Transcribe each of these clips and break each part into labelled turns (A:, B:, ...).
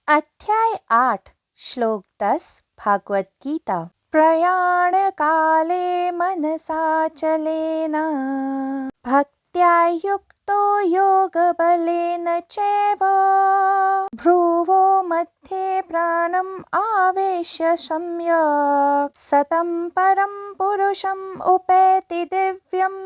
A: अध्याय 8 श्लोक 10 भागवत गीता। प्रयाण काले मनसा चलेन भक्त्या युक्तो योग बलेन चैव भ्रुवो मध्ये प्राणम आवेश्य सम्यक् सतं परम पुरुषम उपैति दिव्यम।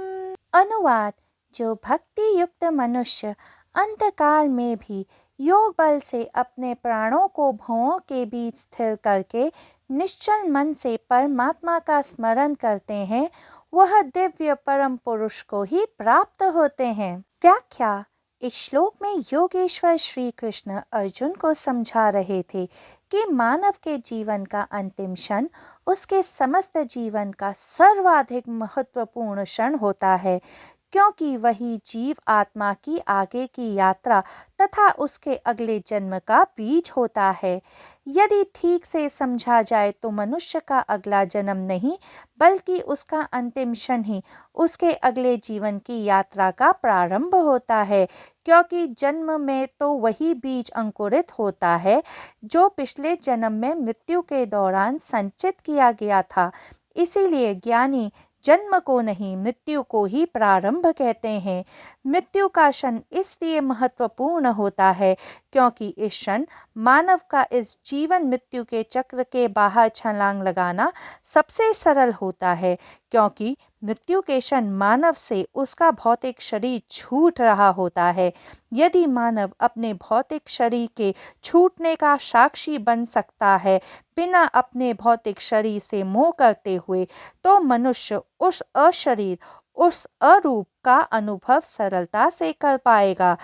A: अनुवाद। जो भक्ति युक्त मनुष्य अंतकाल में भी योग बल से अपने प्राणों को भौहों के बीच स्थिर करके निश्चल मन से परमात्मा का स्मरण करते हैं, वह दिव्य परम पुरुष को ही प्राप्त होते हैं। व्याख्या। इस श्लोक में योगेश्वर श्री कृष्ण अर्जुन को समझा रहे थे कि मानव के जीवन का अंतिम क्षण उसके समस्त जीवन का सर्वाधिक महत्वपूर्ण क्षण होता है, क्योंकि वही जीव आत्मा की आगे की यात्रा तथा उसके अगले जन्म का बीज होता है। यदि ठीक से समझा जाए तो मनुष्य का अगला जन्म नहीं बल्कि उसका अंतिम क्षण ही उसके अगले जीवन की यात्रा का प्रारंभ होता है, क्योंकि जन्म में तो वही बीज अंकुरित होता है जो पिछले जन्म में मृत्यु के दौरान संचित किया गया था। इसीलिए ज्ञानी जन्म को नहीं मृत्यु को ही प्रारंभ कहते हैं। मृत्यु का क्षण इसलिए महत्वपूर्ण होता है क्योंकि इस क्षण मानव का इस जीवन मृत्यु के चक्र के बाहर छलांग लगाना सबसे सरल होता है, क्योंकि मृत्यु के क्षण मानव से उसका भौतिक शरीर छूट रहा होता है। यदि मानव अपने भौतिक शरीर के छूटने का साक्षी बन सकता है बिना अपने भौतिक शरीर से मोह करते हुए, तो मनुष्य उस अशरीर उस अरूप का अनुभव सरलता से कर पाएगा,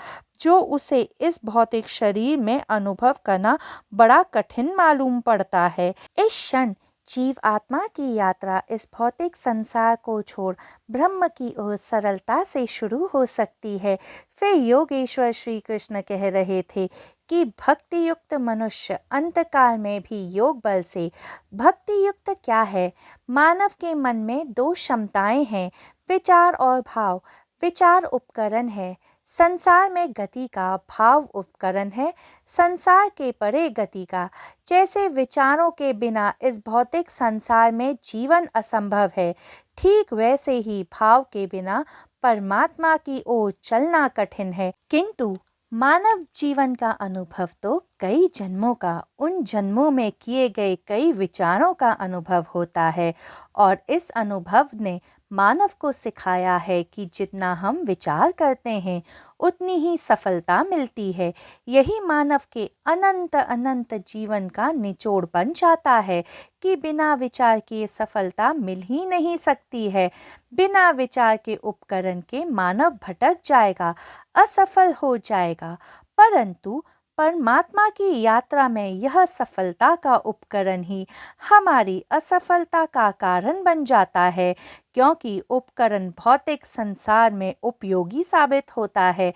A: जो उसे इस भौतिक शरीर में अनुभव करना बड़ा कठिन मालूम पड़ता है। इस क्षण जीव आत्मा की यात्रा इस भौतिक संसार को छोड़ ब्रह्म की ओर सरलता से शुरू हो सकती है। फिर योगेश्वर श्री कृष्ण कह रहे थे कि भक्ति युक्त मनुष्य अंतकाल में भी योग बल से। भक्ति युक्त क्या है? मानव के मन में दो क्षमताएं हैं, विचार और भाव। विचार उपकरण है संसार में गति का, भाव उपकरण है संसार के परे गति का। जैसे विचारों के बिना इस भौतिक संसार में जीवन असंभव है, ठीक वैसे ही भाव के बिना परमात्मा की ओर चलना कठिन है। किंतु मानव जीवन का अनुभव तो कई जन्मों का, उन जन्मों में किए गए कई विचारों का अनुभव होता है, और इस अनुभव ने मानव को सिखाया है कि जितना हम विचार करते हैं उतनी ही सफलता मिलती है। यही मानव के अनंत अनंत जीवन का निचोड़ बन जाता है कि बिना विचार किए सफलता मिल ही नहीं सकती है। बिना विचार के उपकरण के मानव भटक जाएगा, असफल हो जाएगा, परंतु परमात्मा की यात्रा में यह सफलता का उपकरण ही हमारी असफलता का कारण बन जाता है, क्योंकि उपकरण भौतिक संसार में उपयोगी साबित होता है,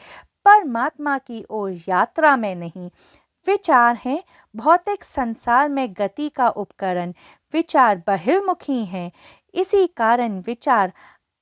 A: परमात्मा की ओर यात्रा में नहीं। विचार हैं भौतिक संसार में गति का उपकरण, विचार बहिर्मुखी हैं। इसी कारण विचार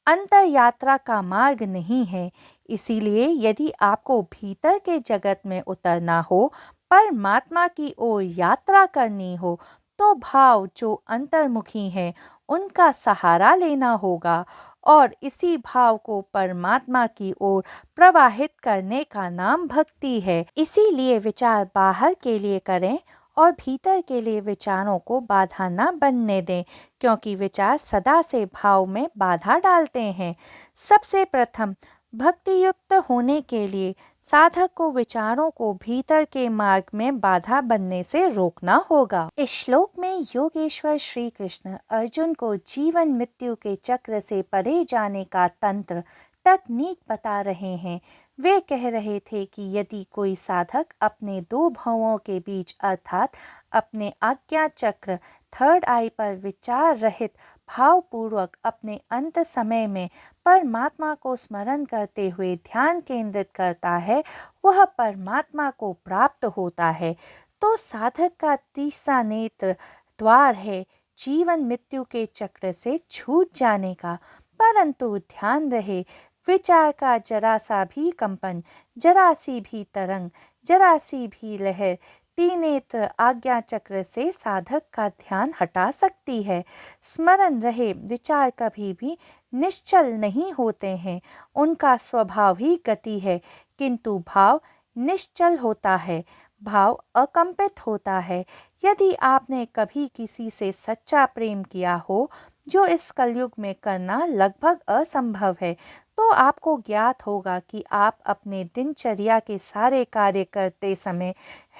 A: अंतर यात्रा का मार्ग नहीं है। इसीलिए यदि आपको भीतर के जगत में उतरना हो, परमात्मा की ओर यात्रा करनी हो, तो भाव जो अंतर्मुखी हैं उनका सहारा लेना होगा, और इसी भाव को परमात्मा की ओर प्रवाहित करने का नाम भक्ति है। इसीलिए विचार बाहर के लिए करें और भीतर के लिए विचारों को बाधा न बनने दें, क्योंकि विचार सदा से भाव में बाधा डालते हैं। सबसे प्रथम भक्ति युक्त होने के लिए साधक को विचारों को भीतर के मार्ग में बाधा बनने से रोकना होगा। इस श्लोक में योगेश्वर श्री कृष्ण अर्जुन को जीवन मृत्यु के चक्र से परे जाने का तंत्र, तकनीक बता रहे हैं। वे कह रहे थे कि यदि कोई साधक अपने दो भवों के बीच अर्थात अपने आज्ञा चक्र थर्ड आई पर विचार रहित भावपूर्वक अपने अंत समय में परमात्मा को स्मरण करते हुए ध्यान केंद्रित करता है, वह परमात्मा को प्राप्त होता है। तो साधक का तीसरा नेत्र द्वार है जीवन मृत्यु के चक्र से छूट जाने का। परंतु ध्यान रहे, विचार का जरा सा भी कंपन, जरा सी भी तरंग, जरा सी भी लहर त्रिनेत्र आज्ञा चक्र से साधक का ध्यान हटा सकती है। स्मरण रहे, विचार कभी भी निश्चल नहीं होते हैं, उनका स्वभाव ही गति है, किंतु भाव निश्चल होता है, भाव अकंपित होता है। यदि आपने कभी किसी से सच्चा प्रेम किया हो, जो इस कलयुग में करना लगभग असंभव है, तो आपको ज्ञात होगा कि आप अपने दिनचर्या के सारे कार्य करते समय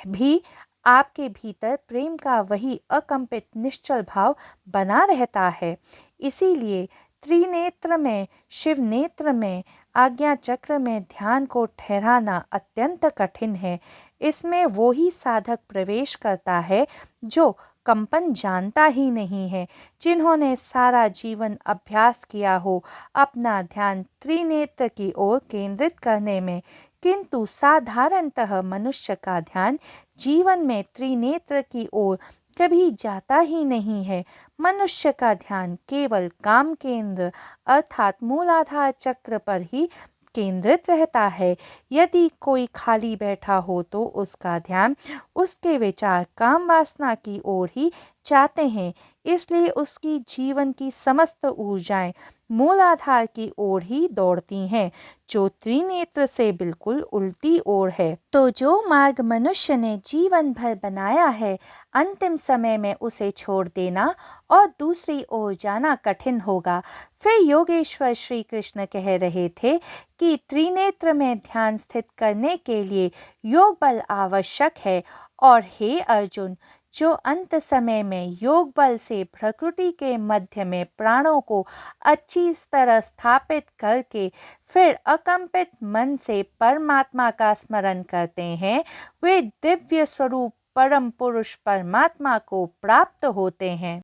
A: भी आपके भीतर प्रेम का वही अकंपित निश्चल भाव बना रहता है। इसीलिए त्रिनेत्र में, शिव नेत्र में, आज्ञा चक्र में ध्यान को ठहराना अत्यंत कठिन है। इसमें वो ही साधक प्रवेश करता है जो कंपन जानता ही नहीं है, जिन्होंने सारा जीवन अभ्यास किया हो अपना ध्यान त्रिनेत्र की ओर केंद्रित करने में, किंतु साधारणतः मनुष्य का ध्यान जीवन में त्रिनेत्र की ओर कभी जाता ही नहीं है। मनुष्य का ध्यान केवल काम केंद्र अर्थात मूलाधार चक्र पर ही केंद्रित रहता है। यदि कोई खाली बैठा हो तो उसका ध्यान, उसके विचार काम वासना की ओर ही जाते हैं, इसलिए उसकी जीवन की समस्त ऊर्जाएं मूलाधार की ओर ही दौड़ती हैं, जो त्रिनेत्र से बिल्कुल उल्टी ओर है। तो जो मार्ग मनुष्य ने जीवन भर बनाया है, अंतिम समय में उसे छोड़ देना और दूसरी ओर जाना कठिन होगा। फिर योगेश्वर श्री कृष्ण कह रहे थे कि त्रिनेत्र में ध्यान स्थित करने के लिए योग बल आवश्यक है, और हे अर्जुन, जो अंत समय में योग बल से प्रकृति के मध्य में प्राणों को अच्छी तरह स्थापित करके फिर अकंपित मन से परमात्मा का स्मरण करते हैं, वे दिव्य स्वरूप परम पुरुष परमात्मा को प्राप्त होते हैं।